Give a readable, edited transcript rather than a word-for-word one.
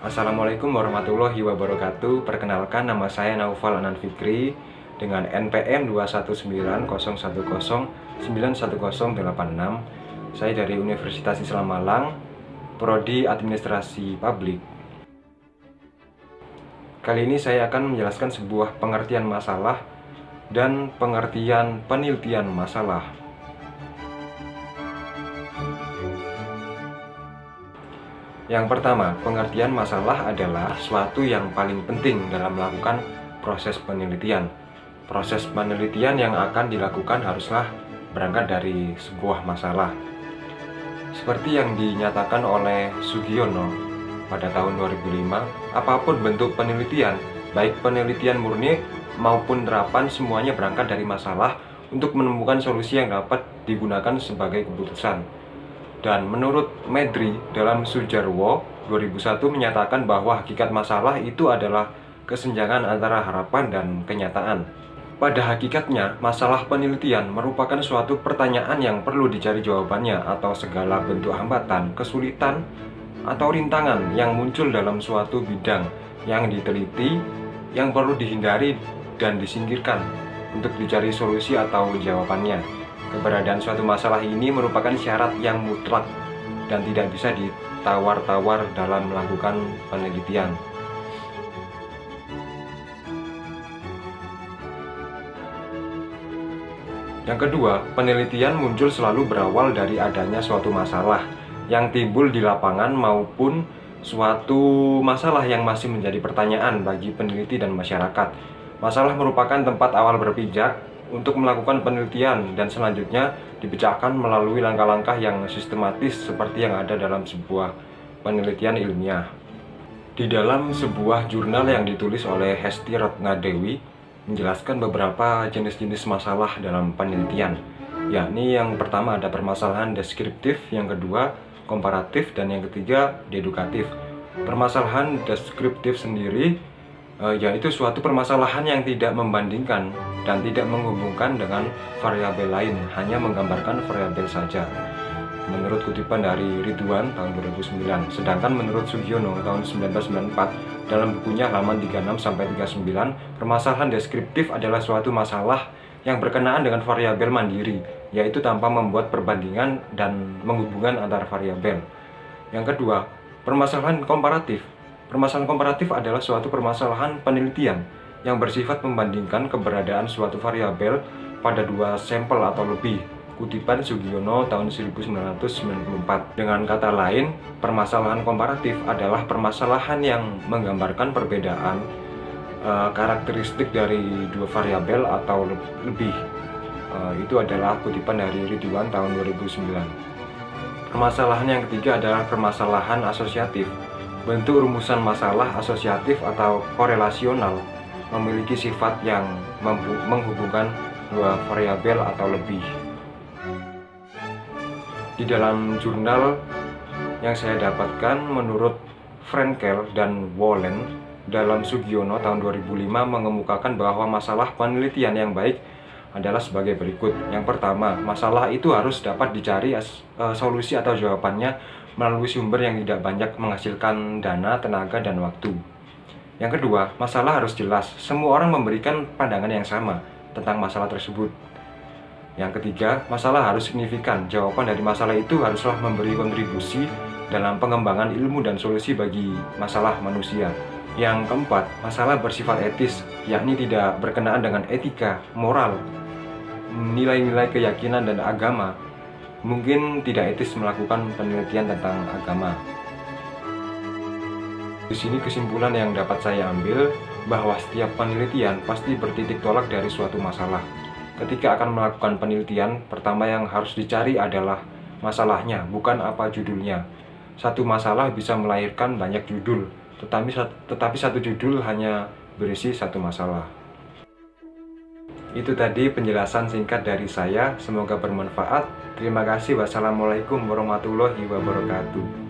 Assalamualaikum warahmatullahi wabarakatuh. Perkenalkan, nama saya Naufal Anan Fikri dengan NPM 21901091086. Saya dari Universitas Islam Malang, Prodi Administrasi Publik. Kali ini saya akan menjelaskan sebuah pengertian masalah dan pengertian penelitian masalah. Yang pertama, pengertian masalah adalah suatu yang paling penting dalam melakukan proses penelitian. Proses penelitian yang akan dilakukan haruslah berangkat dari sebuah masalah. Seperti yang dinyatakan oleh Sugiono pada tahun 2005, apapun bentuk penelitian, baik penelitian murni maupun terapan, semuanya berangkat dari masalah untuk menemukan solusi yang dapat digunakan sebagai keputusan. Dan menurut Medri dalam Sujarwo 2001 menyatakan bahwa hakikat masalah itu adalah kesenjangan antara harapan dan kenyataan. Pada hakikatnya, masalah penelitian merupakan suatu pertanyaan yang perlu dicari jawabannya, atau segala bentuk hambatan, kesulitan, atau rintangan yang muncul dalam suatu bidang yang diteliti yang perlu dihindari dan disingkirkan untuk dicari solusi atau jawabannya. Keberadaan suatu masalah ini merupakan syarat yang mutlak dan tidak bisa ditawar-tawar dalam melakukan penelitian. Yang kedua, penelitian muncul selalu berawal dari adanya suatu masalah yang timbul di lapangan maupun suatu masalah yang masih menjadi pertanyaan bagi peneliti dan masyarakat. Masalah merupakan tempat awal berpijak untuk melakukan penelitian dan selanjutnya dipecahkan melalui langkah-langkah yang sistematis seperti yang ada dalam sebuah penelitian ilmiah. Di dalam sebuah jurnal yang ditulis oleh Hesti Ratnadewi menjelaskan beberapa jenis-jenis masalah dalam penelitian, yakni yang pertama ada permasalahan deskriptif, yang kedua komparatif, dan yang ketiga dedukatif. Permasalahan deskriptif sendiri yaitu suatu permasalahan yang tidak membandingkan dan tidak menghubungkan dengan variabel lain, hanya menggambarkan variabel saja. Menurut kutipan dari Ridwan tahun 2009, sedangkan menurut Sugiono tahun 1994 dalam bukunya halaman 36-39, permasalahan deskriptif adalah suatu masalah yang berkenaan dengan variabel mandiri, yaitu tanpa membuat perbandingan dan menghubungkan antar variabel. Yang kedua, permasalahan komparatif. Permasalahan komparatif adalah suatu permasalahan penelitian yang bersifat membandingkan keberadaan suatu variabel pada dua sampel atau lebih. Kutipan Sugiono tahun 1994. Dengan kata lain, permasalahan komparatif adalah permasalahan yang menggambarkan perbedaan karakteristik dari dua variabel atau lebih. Itu adalah kutipan dari Ridwan tahun 2009. Permasalahan yang ketiga adalah permasalahan asosiatif. Bentuk rumusan masalah asosiatif atau korelasional memiliki sifat yang menghubungkan dua variabel atau lebih. Di dalam jurnal yang saya dapatkan, menurut Frenkel dan Wollen dalam Sugiono tahun 2005 mengemukakan bahwa masalah penelitian yang baik adalah sebagai berikut. Yang pertama, masalah itu harus dapat dicari solusi atau jawabannya melalui sumber yang tidak banyak menghasilkan dana, tenaga, dan waktu. Yang kedua, masalah harus jelas. Semua orang memberikan pandangan yang sama tentang masalah tersebut. Yang ketiga, masalah harus signifikan. Jawaban dari masalah itu haruslah memberi kontribusi dalam pengembangan ilmu dan solusi bagi masalah manusia. Yang keempat, masalah bersifat etis, yakni tidak berkenaan dengan etika, moral, nilai-nilai keyakinan dan agama. Mungkin tidak etis melakukan penelitian tentang agama. Di sini kesimpulan yang dapat saya ambil bahwa setiap penelitian pasti bertitik tolak dari suatu masalah. Ketika akan melakukan penelitian, pertama yang harus dicari adalah masalahnya, bukan apa judulnya. Satu masalah bisa melahirkan banyak judul, tetapi satu judul hanya berisi satu masalah. Itu tadi penjelasan singkat dari saya, semoga bermanfaat. Terima kasih. Wassalamualaikum warahmatullahi wabarakatuh.